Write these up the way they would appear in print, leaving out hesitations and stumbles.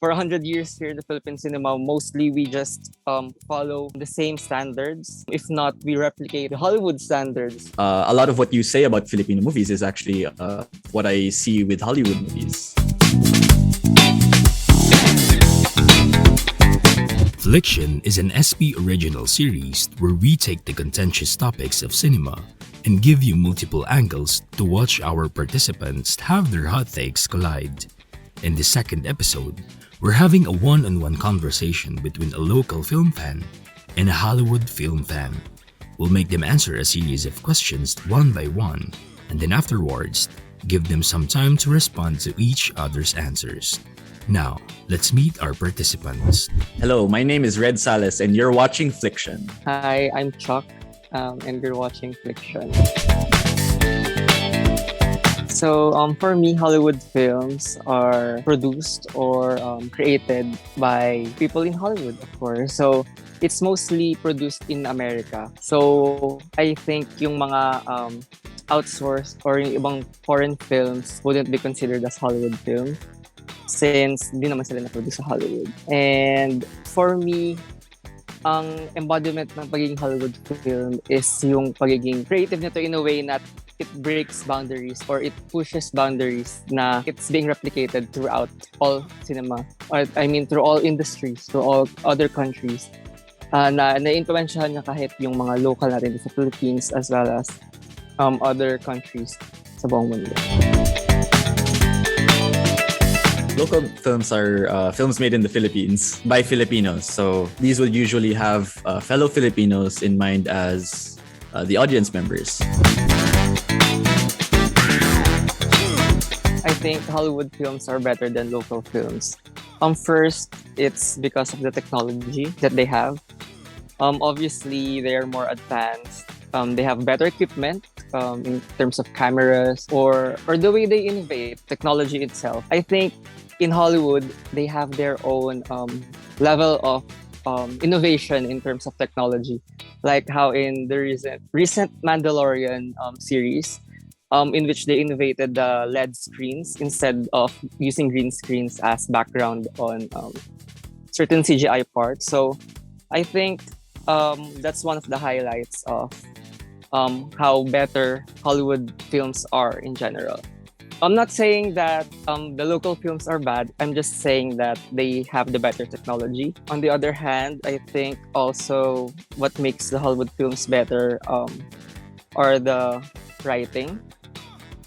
for 100 years here in the Philippine cinema, mostly we just follow the same standards. If not, we replicate the Hollywood standards. A lot of what you say about Filipino movies is actually what I see with Hollywood movies. Flicktion is an SP original series where we take the contentious topics of cinema and give you multiple angles to watch our participants have their hot takes collide. In the second episode, we're having a one-on-one conversation between a local film fan and a Hollywood film fan. We'll make them answer a series of questions one by one, and then afterwards, give them some time to respond to each other's answers. Now, let's meet our participants. Hello, my name is Red Salas and you're watching Flicktion. Hi, I'm Chuck, and you're watching Flicktion. So for me, Hollywood films are produced or created by people in Hollywood, of course. So it's mostly produced in America. So I think yung mga outsourced or yung ibang foreign films wouldn't be considered as Hollywood films since di naman sila na-produce sa Hollywood. And for me, ang embodiment ng pagiging Hollywood film is yung pagiging creative nito in a way that it breaks boundaries or it pushes boundaries na it's being replicated throughout all cinema. Or, I mean, through all industries, through all other countries. Na na-influensyahan niya kahit yung mga local natin sa Philippines as well as other countries sa buong mundo. Local films are films made in the Philippines by Filipinos. So these would usually have fellow Filipinos in mind as the audience members. I think Hollywood films are better than local films. First, it's because of the technology that they have. Obviously, they are more advanced. They have better equipment in terms of cameras or the way they innovate technology itself. I think in Hollywood, they have their own level of innovation in terms of technology. Like how in the recent Mandalorian series, in which they innovated the LED screens instead of using green screens as background on certain CGI parts. So I think that's one of the highlights of how better Hollywood films are in general. I'm not saying that the local films are bad. I'm just saying that they have the better technology. On the other hand, I think also what makes the Hollywood films better are the writing.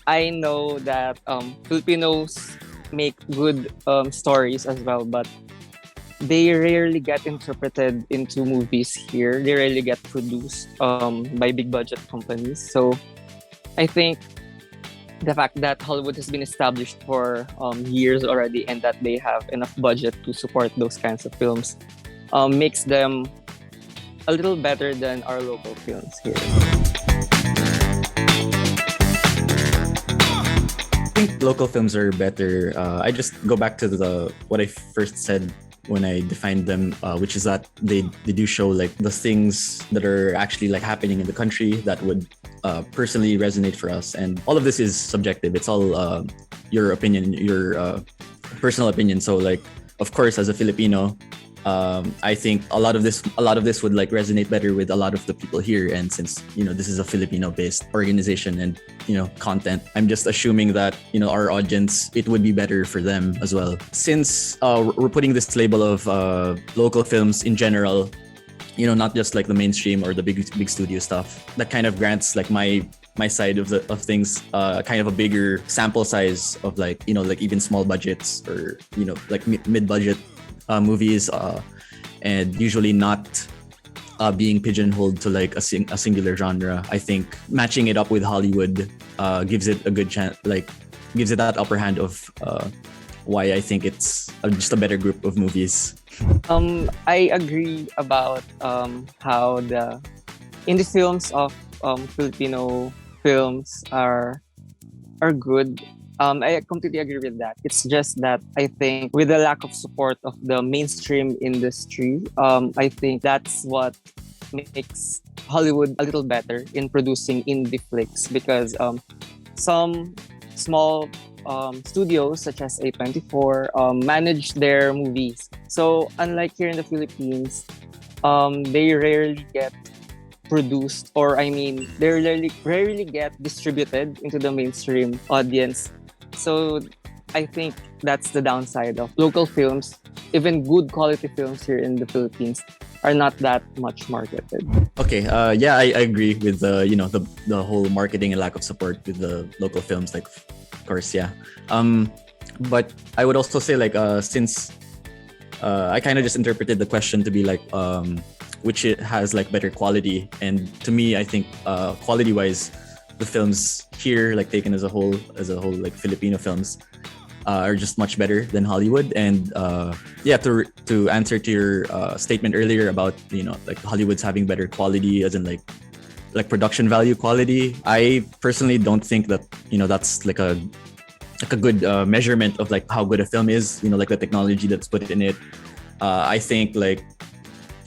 I know that Filipinos make good stories as well, but they rarely get interpreted into movies here. They rarely get produced by big budget companies. So I think the fact that Hollywood has been established for years already and that they have enough budget to support those kinds of films makes them a little better than our local films here. I think local films are better. I just go back to what I first said when I defined them, which is that they do show like the things that are actually like happening in the country that would personally resonate for us. And all of this is subjective. It's all your opinion, your personal opinion. So like, of course, as a Filipino, I think a lot of this would like resonate better with a lot of the people here. And since this is a Filipino-based organization and content, I'm just assuming that our audience, it would be better for them as well. Since we're putting this label of local films in general, not just like the mainstream or the big studio stuff, that kind of grants like my side of things kind of a bigger sample size of like even small budgets or like mid-budget movies and usually not being pigeonholed to like a singular genre. I think matching it up with Hollywood gives it a good chance, like gives it that upper hand of why I think it's just a better group of movies. I agree about how the indie films of Filipino films are good. I completely agree with that. It's just that I think with the lack of support of the mainstream industry, I think that's what makes Hollywood a little better in producing indie flicks because some small studios such as A24 manage their movies. So unlike here in the Philippines, they rarely get produced, or I mean, they rarely get distributed into the mainstream audience. So I think that's the downside of local films. Even good quality films here in the Philippines are not that much marketed. Okay, yeah, I agree with the the whole marketing and lack of support with the local films. Like, of course, yeah. But I would also say like since I kind of just interpreted the question to be like which it has like better quality, and to me, I think quality wise, the films here, like taken as a whole, like Filipino films, are just much better than Hollywood. And yeah, to answer to your statement earlier about like Hollywood's having better quality, as in like production value quality, I personally don't think that that's like a good measurement of like how good a film is. Like the technology that's put in it. I think like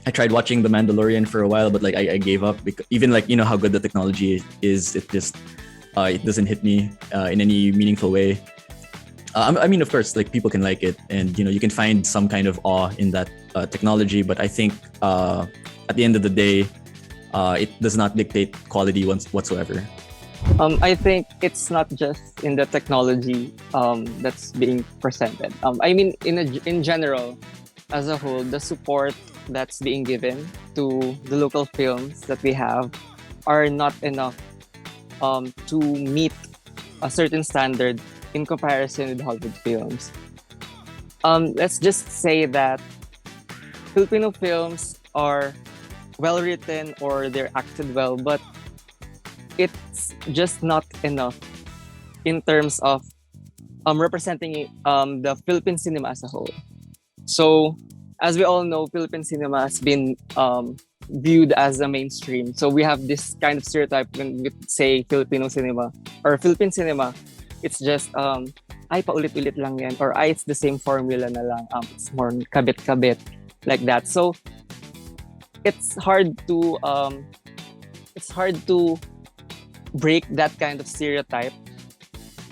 I tried watching The Mandalorian for a while, but like I gave up because even like how good the technology is, it just it doesn't hit me in any meaningful way. I mean, of course, like people can like it, and you can find some kind of awe in that technology. But I think at the end of the day, it does not dictate quality whatsoever. I think it's not just in the technology that's being presented. I mean, in general, as a whole, the support that's being given to the local films that we have are not enough to meet a certain standard in comparison with Hollywood films. Let's just say that Filipino films are well written or they're acted well, but it's just not enough in terms of representing the Philippine cinema as a whole. So, as we all know, Philippine cinema has been viewed as a mainstream. So we have this kind of stereotype when we say Filipino cinema or Philippine cinema. It's just ay paulit-ulit lang yan, or ay it's the same formula na lang. It's more kabit-kabit like that. So it's hard to break that kind of stereotype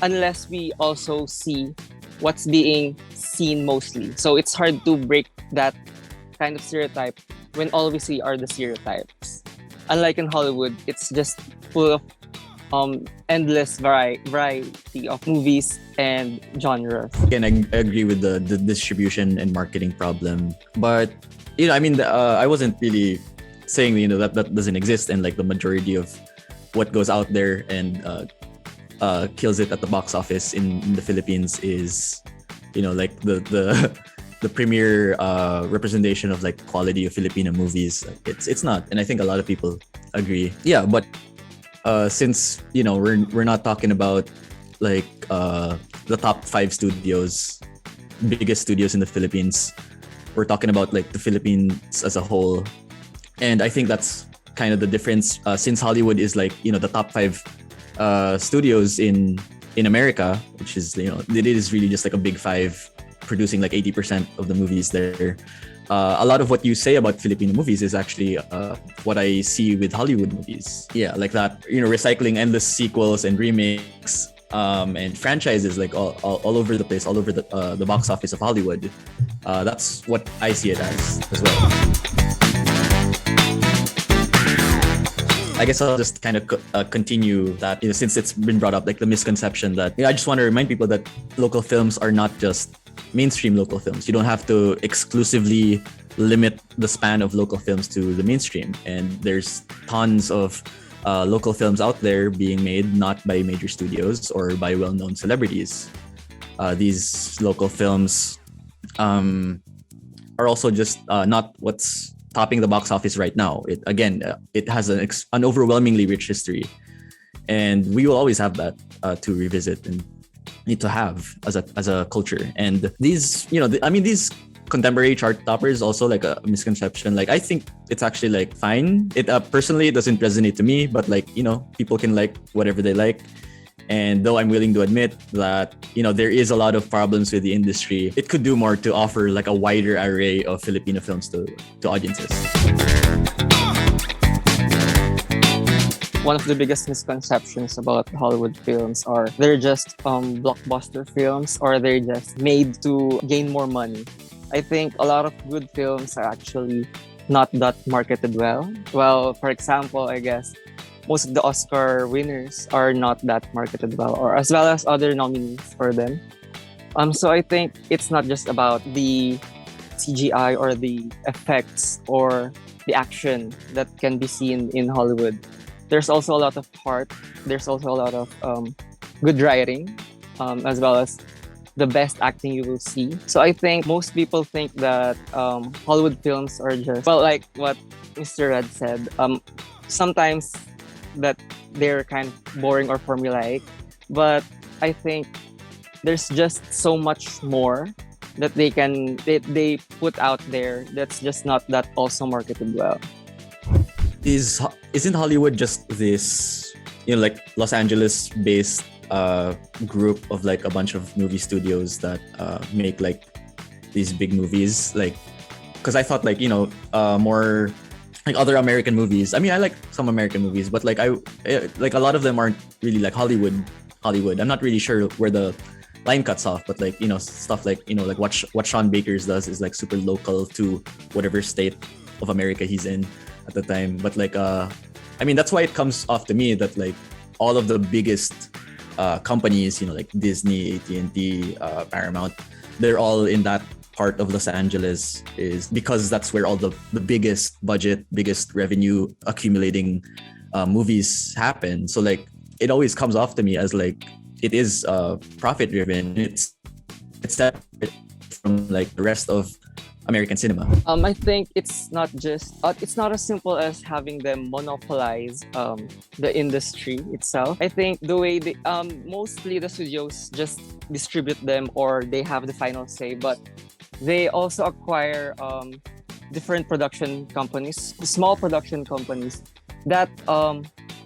unless we also see what's being seen mostly. So it's hard to break that kind of stereotype when all we see are the stereotypes. Unlike in Hollywood, it's just full of endless variety of movies and genres. Again, I agree with the distribution and marketing problem, but I mean, I wasn't really saying that doesn't exist, and like the majority of what goes out there and kills it at the box office in the Philippines is like the premier representation of like quality of Filipino movies. It's not, and I think a lot of people agree. Yeah, but since we're not talking about like the top 5 studios, biggest studios in the Philippines, we're talking about like the Philippines as a whole. And I think that's kind of the difference, since Hollywood is like the top 5 studios in America, which is it is really just like a big 5 producing like 80% of the movies there. A lot of what you say about Filipino movies is actually what I see with Hollywood movies. Yeah, like that, recycling endless sequels and remakes and franchises like all over the place, all over the box office of Hollywood. That's what I see it as well. I guess I'll just kind of continue that, since it's been brought up, like the misconception that I just want to remind people that local films are not just mainstream local films. You don't have to exclusively limit the span of local films to the mainstream. And there's tons of local films out there being made not by major studios or by well-known celebrities. These local films are also just not what's topping the box office right now. It has an overwhelmingly rich history, and we will always have that to revisit and need to have as a culture. And these, these contemporary chart toppers also like a misconception. Like I think it's actually like fine. It personally it doesn't resonate to me, but like people can like whatever they like. And though I'm willing to admit that there is a lot of problems with the industry, it could do more to offer like a wider array of Filipino films to audiences. One of the biggest misconceptions about Hollywood films are they're just blockbuster films or they're just made to gain more money. I think a lot of good films are actually not that marketed well. Well, for example, I guess most of the Oscar winners are not that marketed well, or as well as other nominees for them. So I think it's not just about the CGI or the effects or the action that can be seen in Hollywood. There's also a lot of heart. There's also a lot of good writing, as well as the best acting you will see. So I think most people think that Hollywood films are just, well, like what Mr. Red said, sometimes that they're kind of boring or formulaic. But I think there's just so much more that they put out there that's just not that also marketed well. Isn't Hollywood just this, like Los Angeles based group of like a bunch of movie studios that make like these big movies? Like, because I thought like more like other American movies. I mean, I like some American movies, but like like a lot of them aren't really like Hollywood. I'm not really sure where the line cuts off, but like stuff like like what Sean Baker's does is like super local to whatever state of America he's in at the time. But like I mean, that's why it comes off to me that like all of the biggest companies, like Disney, AT&T, Paramount, they're all in that part of Los Angeles, is because that's where all the biggest budget, biggest revenue accumulating movies happen. So like it always comes off to me as like it is profit driven. It's separate from like the rest of American cinema. I think it's not just it's not as simple as having them monopolize the industry itself. I think the way they mostly the studios just distribute them or they have the final say, but they also acquire different production companies, small production companies that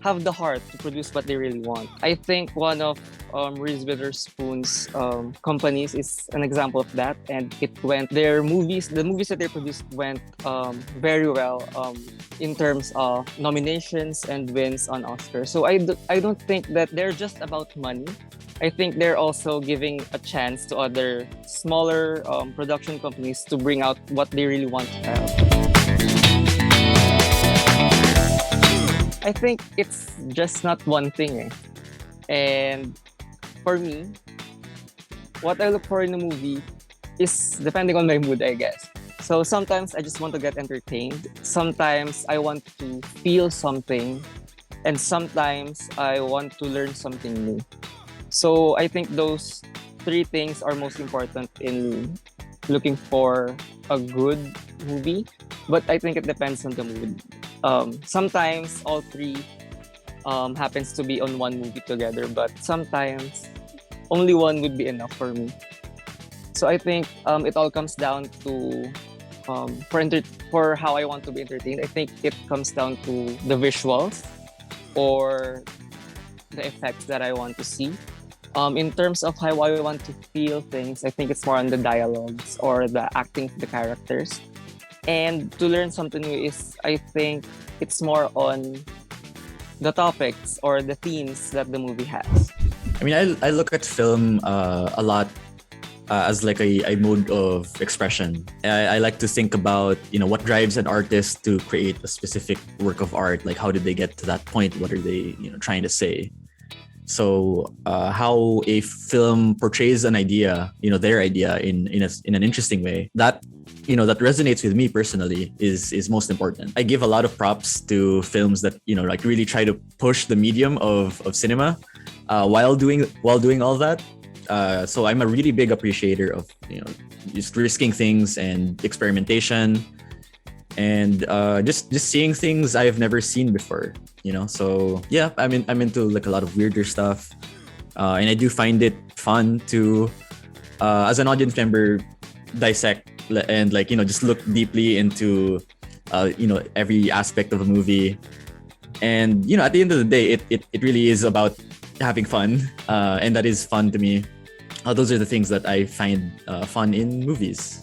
have the heart to produce what they really want. I think one of Reese Witherspoon's companies is an example of that, and the movies that they produced went very well in terms of nominations and wins on Oscars. So I don't think that they're just about money. I think they're also giving a chance to other smaller production companies to bring out what they really want to have. I think it's just not one thing. And for me, what I look for in a movie is depending on my mood, I guess. So sometimes I just want to get entertained. Sometimes I want to feel something. And sometimes I want to learn something new. So I think those three things are most important in looking for a good movie. But I think it depends on the mood. Sometimes all three happens to be on one movie together, but sometimes only one would be enough for me. So I think it all comes down to for how I want to be entertained. I think it comes down to the visuals or the effects that I want to see. In terms of how I want to feel things, I think it's more on the dialogues or the acting of the characters. And to learn something new is, I think, it's more on the topics or the themes that the movie has. I mean, I look at film a lot as like a mode of expression. I like to think about, what drives an artist to create a specific work of art. Like, how did they get to that point? What are they, trying to say? So how a film portrays an idea, their idea in an interesting way, that that resonates with me personally is most important. I give a lot of props to films that like really try to push the medium of cinema while doing all that. So I'm a really big appreciator of just risking things and experimentation and just seeing things I've never seen before. So yeah, I'm into like a lot of weirder stuff, and I do find it fun to as an audience member dissect and like just look deeply into every aspect of a movie. And at the end of the day, it really is about having fun, and that is fun to me. Those are the things that I find fun in movies.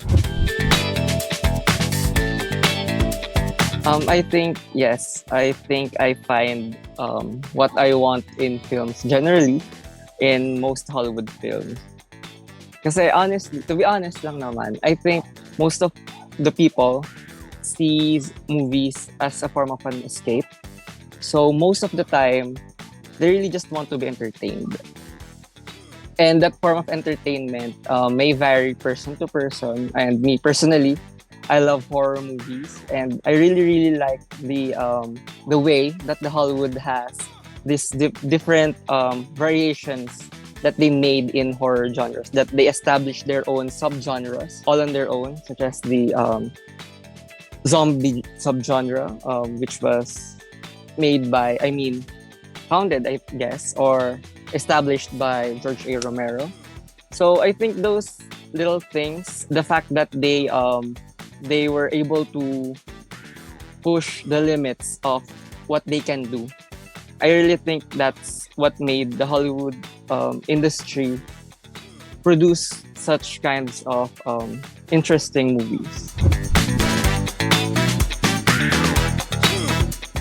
I think yes. I think I find what I want in films generally in most Hollywood films. Kasi honestly, to be honest lang naman, I think most of the people sees movies as a form of an escape. So most of the time, they really just want to be entertained. And that form of entertainment may vary person to person. And me personally, I love horror movies, and I really really like the way that the Hollywood has these different variations that they made in horror genres. That they established their own subgenres all on their own, such as the zombie subgenre, which was made by, I mean, founded, I guess, or established by George A. Romero. So I think those little things, the fact that they were able to push the limits of what they can do. I really think that's what made the Hollywood industry produce such kinds of interesting movies.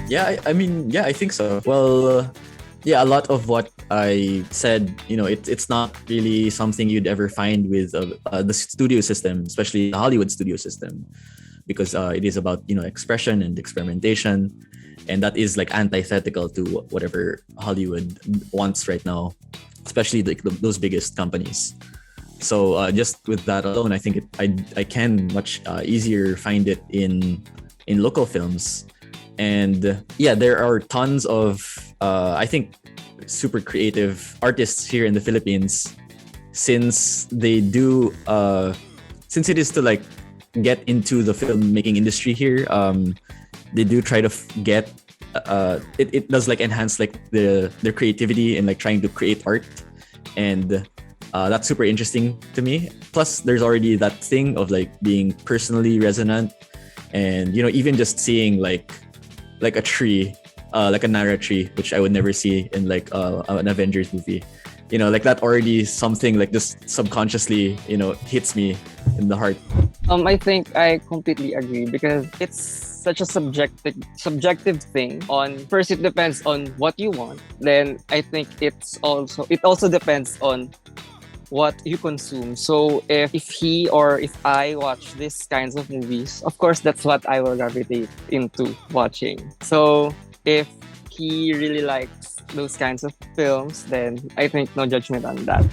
Yeah, I mean, yeah, I think so. Well, yeah, a lot of what I said, it's not really something you'd ever find with the studio system, especially the Hollywood studio system, because it is about expression and experimentation, and that is like antithetical to whatever Hollywood wants right now, especially those biggest companies. So just with that alone, I think I can much easier find it in local films. And yeah, there are tons of I think super creative artists here in the Philippines, since they do since it is to like get into the filmmaking industry here. They do try to get it does like enhance like their creativity and like trying to create art, and that's super interesting to me. Plus there's already that thing of like being personally resonant, and even just seeing like a tree, like a Nara tree, which I would never see in like an Avengers movie. Like that already something like just subconsciously, hits me in the heart. I think I completely agree, because it's such a subjective thing. On first, it depends on what you want. Then I think it also depends on what you consume. So if he or if I watch these kinds of movies, of course that's what I will gravitate into watching. So if he really likes those kinds of films, then I think no judgment on that.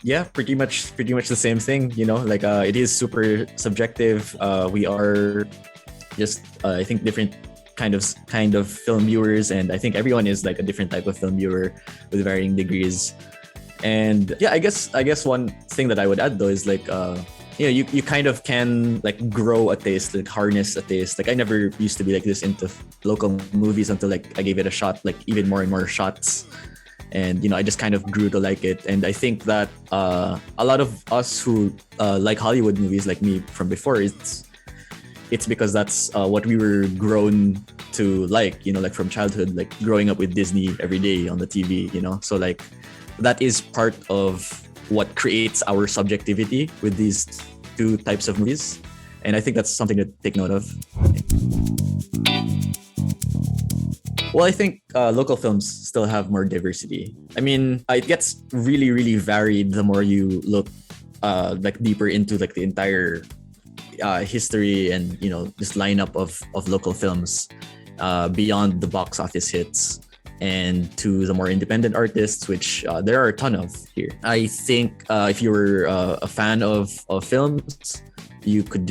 Yeah, pretty much the same thing. Like it is super subjective. We are just I think different kind of film viewers, and I think everyone is like a different type of film viewer with varying degrees. And yeah, I guess one thing that I would add though is like you kind of can like grow a taste, like harness a taste. Like I never used to be like this into local movies until like I gave it a shot, like even more and more shots, and I just kind of grew to like it. And I think that a lot of us who like Hollywood movies, like me from before, it's because that's what we were grown to like, like from childhood, like growing up with Disney every day on the TV, so like that is part of what creates our subjectivity with these two types of movies. And I think that's something to take note of. Well, I think local films still have more diversity. I mean, it gets really, really varied the more you look like deeper into like the entire history and this lineup of local films beyond the box office hits, and to the more independent artists, which there are a ton of here. I think if you were a fan of films, you could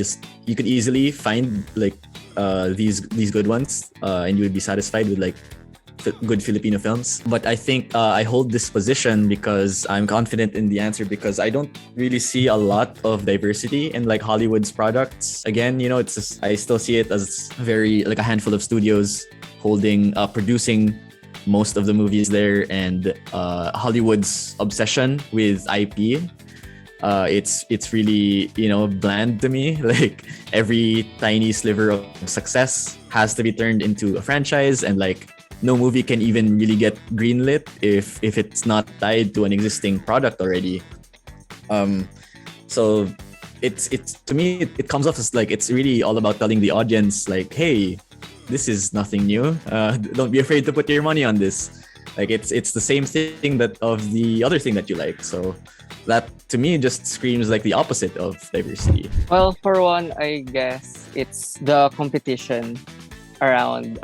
easily find like these good ones, and you would be satisfied with like good Filipino films. But I think I hold this position because I'm confident in the answer, because I don't really see a lot of diversity in like Hollywood's products. Again, it's just, I still see it as very like a handful of studios holding producing most of the movies there, and Hollywood's obsession with IP. It's really bland to me. Like every tiny sliver of success has to be turned into a franchise, and like no movie can even really get greenlit if it's not tied to an existing product already. So it's to me it comes off as like it's really all about telling the audience like, hey, this is nothing new. Don't be afraid to put your money on this. Like it's the same thing that of the other thing that you like. So that to me just screams like the opposite of diversity. Well, for one, I guess it's the competition around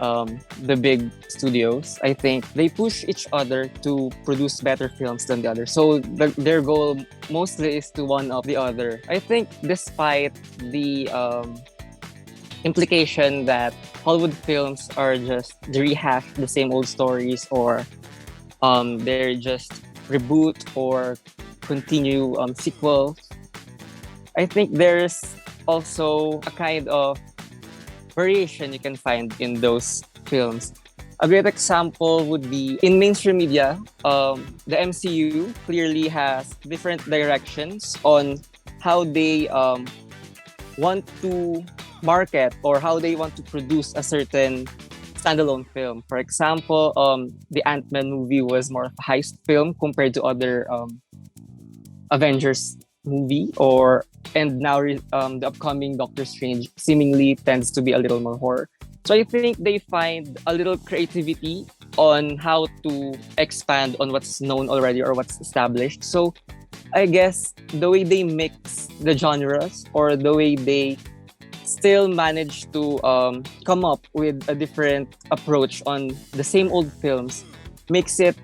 the big studios. I think they push each other to produce better films than the other. So their goal mostly is to one up the other. I think despite the implication that Hollywood films are just rehash the same old stories, or they're just reboot or continue sequels, I think there's also a kind of variation you can find in those films. A great example would be in mainstream media, the MCU clearly has different directions on how they want to market or how they want to produce a certain standalone film. For example, the Ant-Man movie was more of a heist film compared to other Avengers movie, and now the upcoming Doctor Strange seemingly tends to be a little more horror. So I think they find a little creativity on how to expand on what's known already or what's established. So I guess the way they mix the genres, or the way they still manage to come up with a different approach on the same old films, makes it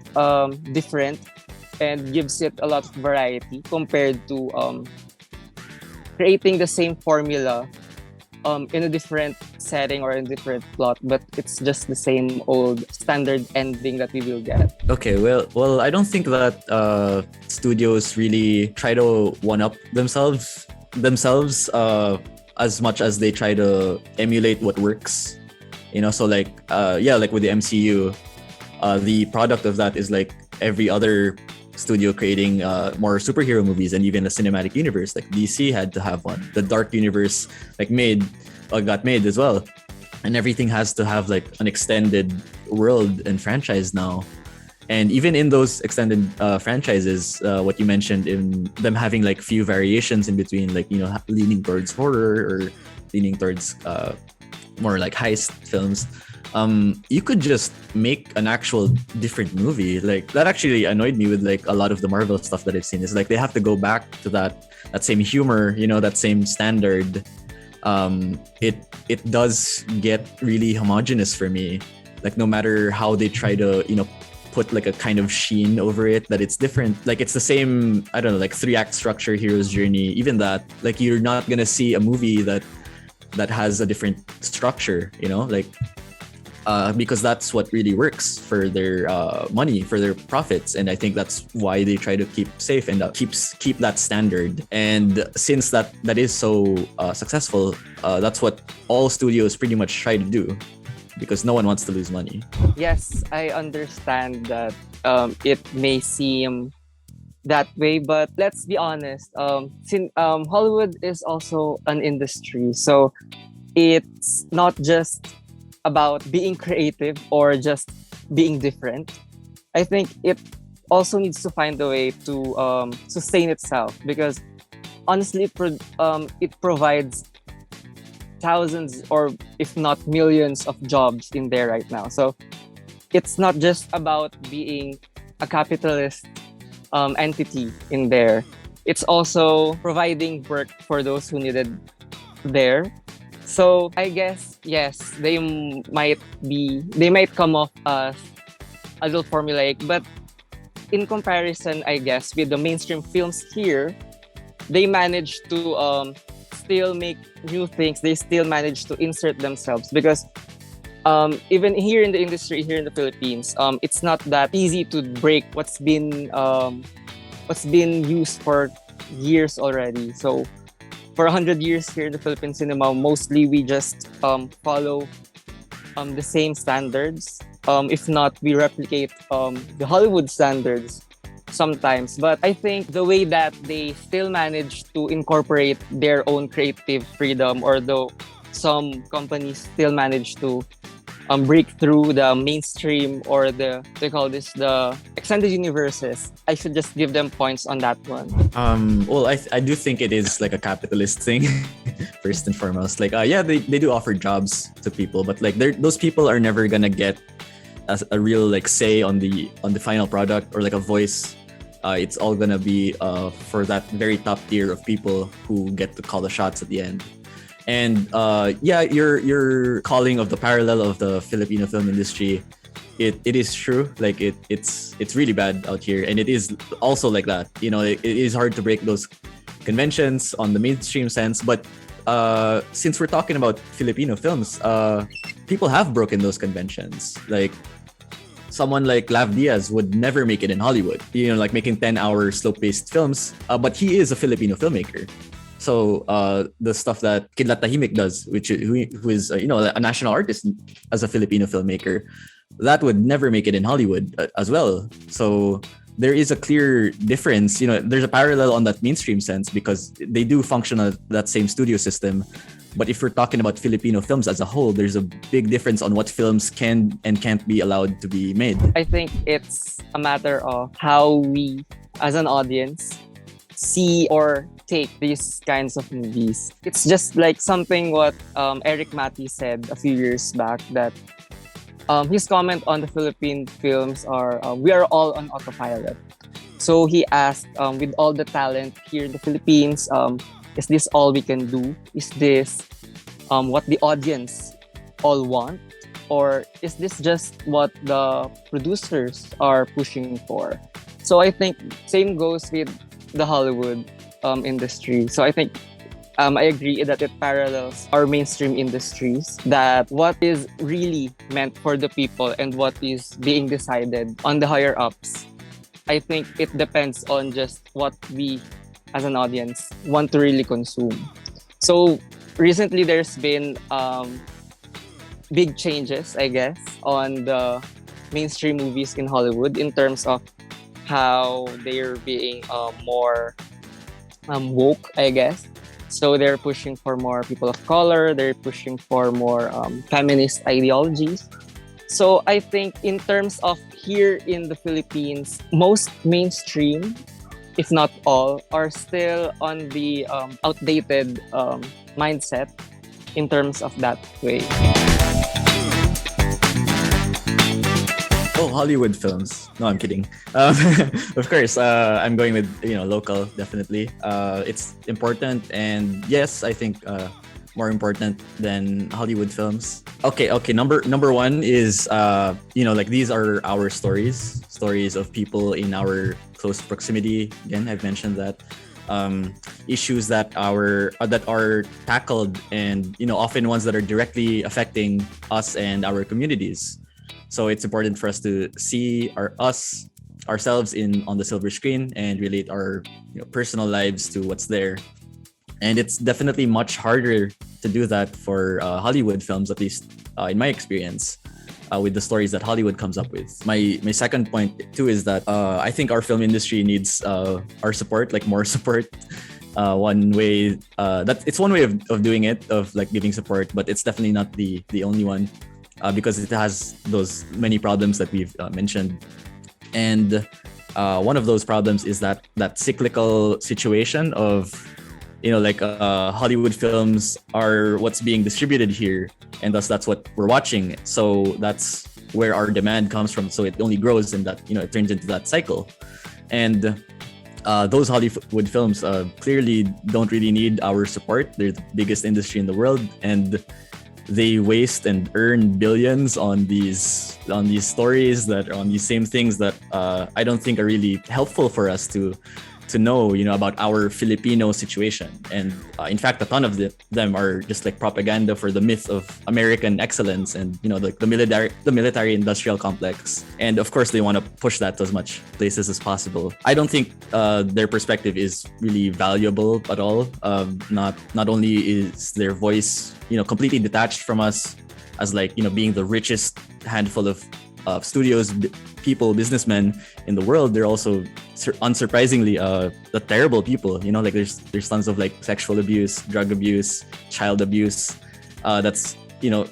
different and gives it a lot of variety compared to creating the same formula in a different setting or in a different plot, but it's just the same old standard ending that we will get. Okay, well, I don't think that studios really try to one up themselves as much as they try to emulate what works. You know, so like like with the MCU, the product of that is like every other studio creating more superhero movies, and even a cinematic universe. Like DC had to have one. The Dark Universe got made as well, and everything has to have like an extended world and franchise now. And even in those extended franchises, what you mentioned in them having like few variations in between, like, you know, leaning towards horror or leaning towards more like heist films. You could just make an actual different movie. Like that actually annoyed me with like a lot of the Marvel stuff that I've seen. Is like they have to go back to that same humor, you know, that same standard. It does get really homogenous for me. Like no matter how they try to, you know, put like a kind of sheen over it, that it's different. Like it's the same, I don't know, like 3-act structure, hero's journey. Even that, like you're not gonna see a movie that has a different structure, you know, like. Because that's what really works for their money, for their profits, and I think that's why they try to keep safe and keep that standard. And since that is so successful, that's what all studios pretty much try to do, because no one wants to lose money. Yes, I understand that it may seem that way, but let's be honest. Hollywood is also an industry, so it's not just about being creative or just being different. I think it also needs to find a way to sustain itself, because honestly, it provides thousands or if not millions of jobs in there right now. So it's not just about being a capitalist entity in there. It's also providing work for those who need it there. So I guess, yes, they might come off as a little formulaic, but in comparison, I guess, with the mainstream films here, they manage to still make new things. They still manage to insert themselves, because even here in the industry, here in the Philippines, it's not that easy to break what's been used for years already. So for 100 years here in the Philippine cinema, mostly we just follow the same standards. If not, we replicate the Hollywood standards sometimes. But I think the way that they still manage to incorporate their own creative freedom, or though some companies still manage to break through the mainstream or the they call this the extended universes, I should just give them points on that one. Well, I do think it is like a capitalist thing, first and foremost. Like, yeah, they do offer jobs to people, but like those people are never gonna get a real like say on the final product or like a voice. It's all gonna be for that very top tier of people who get to call the shots at the end. And yeah, your calling of the parallel of the Filipino film industry, it is true. Like it's really bad out here, and it is also like that. You know, it is hard to break those conventions on the mainstream sense. But since we're talking about Filipino films, people have broken those conventions. Like someone like Lav Diaz would never make it in Hollywood. You know, like making 10-hour slow-paced films. But he is a Filipino filmmaker. So the stuff that Kidlat Tahimik does, who is you know, a national artist as a Filipino filmmaker, that would never make it in Hollywood as well. So there is a clear difference. You know, there's a parallel on that mainstream sense because they do function on that same studio system. But if we're talking about Filipino films as a whole, there's a big difference on what films can and can't be allowed to be made. I think it's a matter of how we, as an audience, see or take these kinds of movies. It's just like something what Eric Mati said a few years back, that his comment on the Philippine films are we are all on autopilot. So he asked, with all the talent here in the Philippines, is this all we can do? Is this what the audience all want? Or is this just what the producers are pushing for? So I think same goes with the Hollywood industry. So I think I agree that it parallels our mainstream industries, that what is really meant for the people and what is being decided on the higher ups, I think it depends on just what we as an audience want to really consume. So recently there's been big changes, I guess, on the mainstream movies in Hollywood in terms of how they're being more woke, I guess. So they're pushing for more people of color, they're pushing for more feminist ideologies. So I think in terms of here in the Philippines, most mainstream, if not all, are still on the outdated mindset in terms of that way. Oh, Hollywood films. No, I'm kidding. Of course, I'm going with, you know, local, definitely. It's important, and yes, I think more important than Hollywood films. Okay. Number one is you know, like these are our stories of people in our close proximity. Again, I've mentioned that. Issues that are tackled, and you know, often ones that are directly affecting us and our communities. So it's important for us to see ourselves on the silver screen and relate our, you know, personal lives to what's there. And it's definitely much harder to do that for Hollywood films, at least in my experience, with the stories that Hollywood comes up with. My second point too is that I think our film industry needs our support, like more support. One way it's one way of doing it, of like giving support, but it's definitely not the only one. Because it has those many problems that we've mentioned. And one of those problems is that cyclical situation of, you know, like Hollywood films are what's being distributed here, and thus that's what we're watching. So that's where our demand comes from. So it only grows, and that, you know, it turns into that cycle. And those Hollywood films clearly don't really need our support. They're the biggest industry in the world, and they waste and earn billions on these stories that are on these same things that I don't think are really helpful for us to know, you know, about our Filipino situation. And in fact, a ton of them are just like propaganda for the myth of American excellence and, you know, like the military industrial complex. And of course, they want to push that to as much places as possible. I don't think their perspective is really valuable at all. Not only is their voice, you know, completely detached from us as, like, you know, being the richest handful of studios, people, businessmen in the world, they're also unsurprisingly the terrible people. You know, like there's tons of like sexual abuse, drug abuse, child abuse. That's, you know,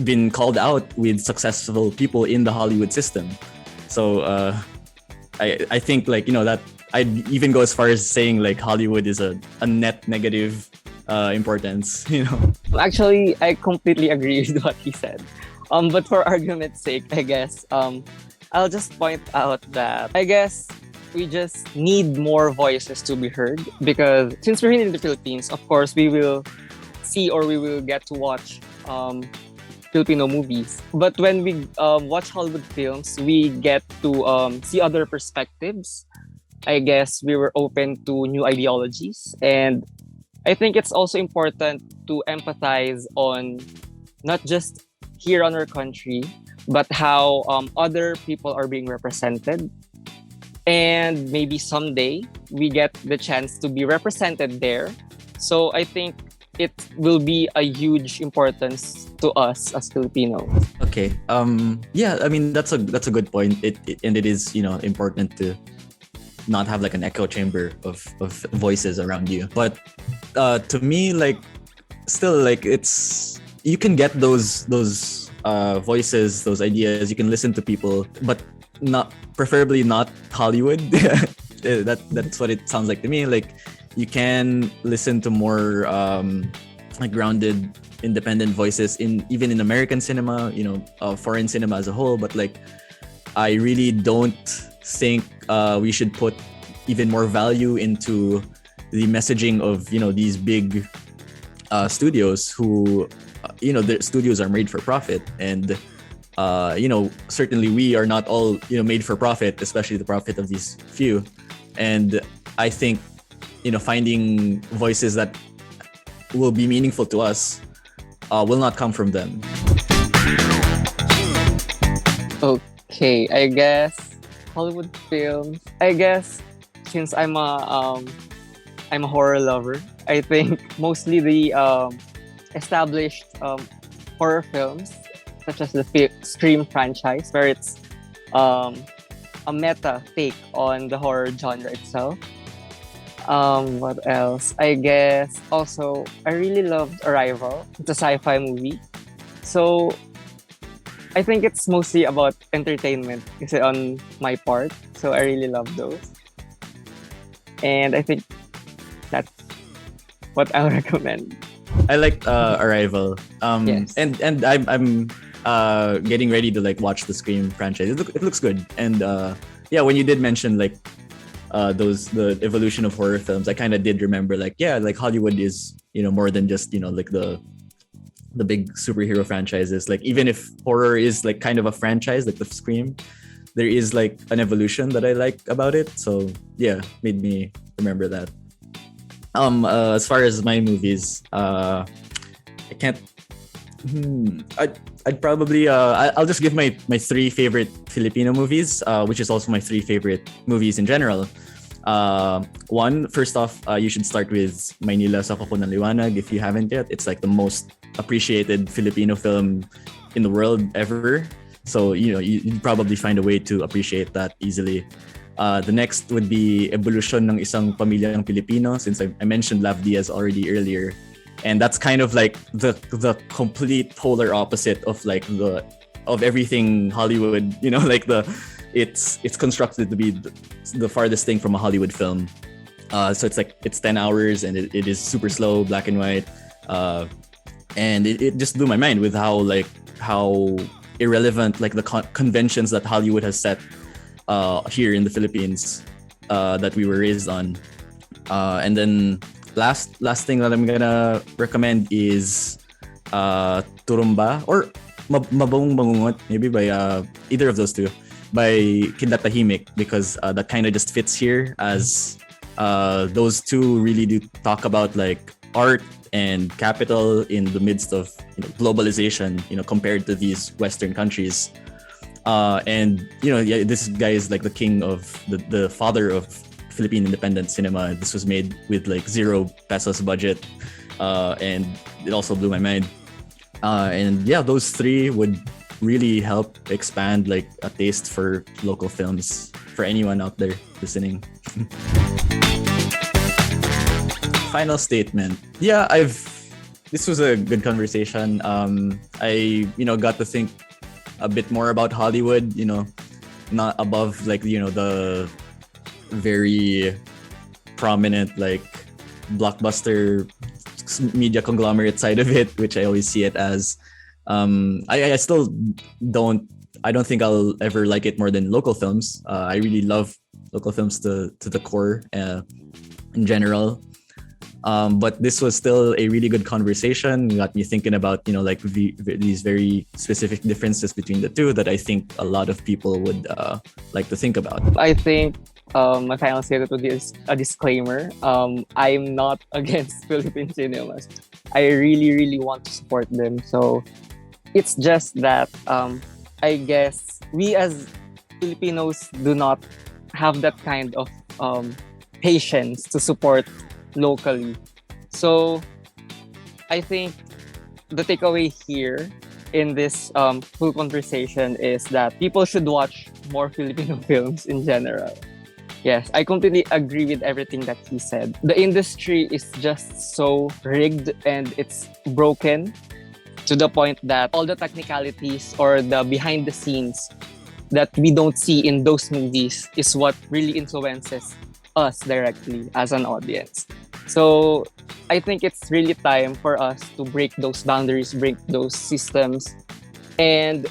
been called out with successful people in the Hollywood system. So I think like, that I'd even go as far as saying like Hollywood is a net negative importance. Actually, I completely agree with what he said. But for argument's sake, I guess I'll just point out that I guess we just need more voices to be heard, because since we're in the Philippines, of course, we will see or we will get to watch Filipino movies. But when we watch Hollywood films, we get to see other perspectives. I guess we were open to new ideologies. And I think it's also important to empathize on not just here on our country, but how other people are being represented. And maybe someday we get the chance to be represented there. So I think it will be a huge importance to us as Filipinos. Okay. Yeah, I mean that's a good point. And it is, important to not have like an echo chamber of voices around you. But to me, like, still, like, you can get those voices, those ideas. You can listen to people, but preferably not Hollywood. That's what it sounds like to me. Like, you can listen to more like grounded, independent voices even in American cinema, foreign cinema as a whole. But like, I really don't think we should put even more value into the messaging of these big studios who their studios are made for profit, and certainly we are not all made for profit, especially the profit of these few. And I think finding voices that will be meaningful to us will not come from them. Okay, I guess Hollywood films. I guess since I'm a horror lover, I think mostly the established horror films, such as the Scream franchise, where it's a meta take on the horror genre itself. What else? I guess also I really loved Arrival. It's a sci-fi movie. So I think it's mostly about entertainment kasi on my part. So I really love those. And I think that's what I'll recommend. I like Arrival. Yes. And I'm getting ready to like watch the Scream franchise. It looks good. And yeah, when you did mention like the evolution of horror films, I kind of did remember like, yeah, like Hollywood is more than just like the big superhero franchises. Like, even if horror is like kind of a franchise like the Scream, there is like an evolution that I like about it. So yeah, made me remember that. As far as my movies, I can't. I'd probably I'll just give my three favorite Filipino movies, which is also my three favorite movies in general. First off, you should start with Maynila sa Kako ng Liwanag if you haven't yet. It's like the most appreciated Filipino film in the world ever. So you'd probably find a way to appreciate that easily. The next would be Evolution ng Isang Pamilyang Pilipino, since I mentioned Lav Diaz already earlier. And that's kind of like the complete polar opposite of like of everything Hollywood, like it's constructed to be the farthest thing from a Hollywood film. So it's 10 hours and it is super slow, black and white. And it just blew my mind with how irrelevant like the conventions that Hollywood has set here in the Philippines that we were raised on. And then last thing that I'm gonna recommend is Turumba or Mabong Bangungot, maybe by either of those two, by Kindatahimik, because that kind of just fits here, as those two really do talk about like art and capital in the midst of globalization, compared to these Western countries. And this guy is like the king of the father of Philippine independent cinema. This was made with like 0 pesos budget, and it also blew my mind. And yeah, those three would really help expand like a taste for local films for anyone out there listening. Final statement. Yeah, this was a good conversation. I got to think a bit more about Hollywood. Not above like the very prominent like blockbuster media conglomerate side of it, which I always see it as. I still don't think I'll ever like it more than local films. I really love local films to the core in general. But this was still a really good conversation. It got me thinking about these very specific differences between the two that I think a lot of people would like to think about. I think my final statement would be a disclaimer. I'm not against Philippine cinemas. I really, really want to support them. So it's just that I guess we as Filipinos do not have that kind of patience to support locally. So I think the takeaway here in this full conversation is that people should watch more Filipino films in general. Yes, I completely agree with everything that he said. The industry is just so rigged and it's broken to the point that all the technicalities or the behind the scenes that we don't see in those movies is what really influences us directly as an audience. So I think it's really time for us to break those boundaries, break those systems, and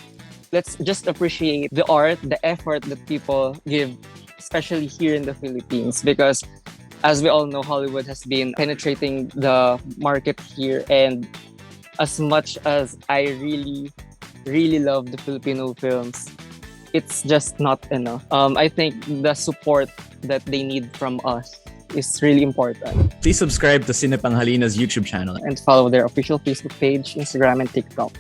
let's just appreciate the art, the effort that people give, especially here in the Philippines, because as we all know, Hollywood has been penetrating the market here, and as much as I really, really love the Filipino films, it's just not enough. I think the support that they need from us is really important. Please subscribe to Sinepanghalina's YouTube channel And follow their official Facebook page, Instagram, and TikTok.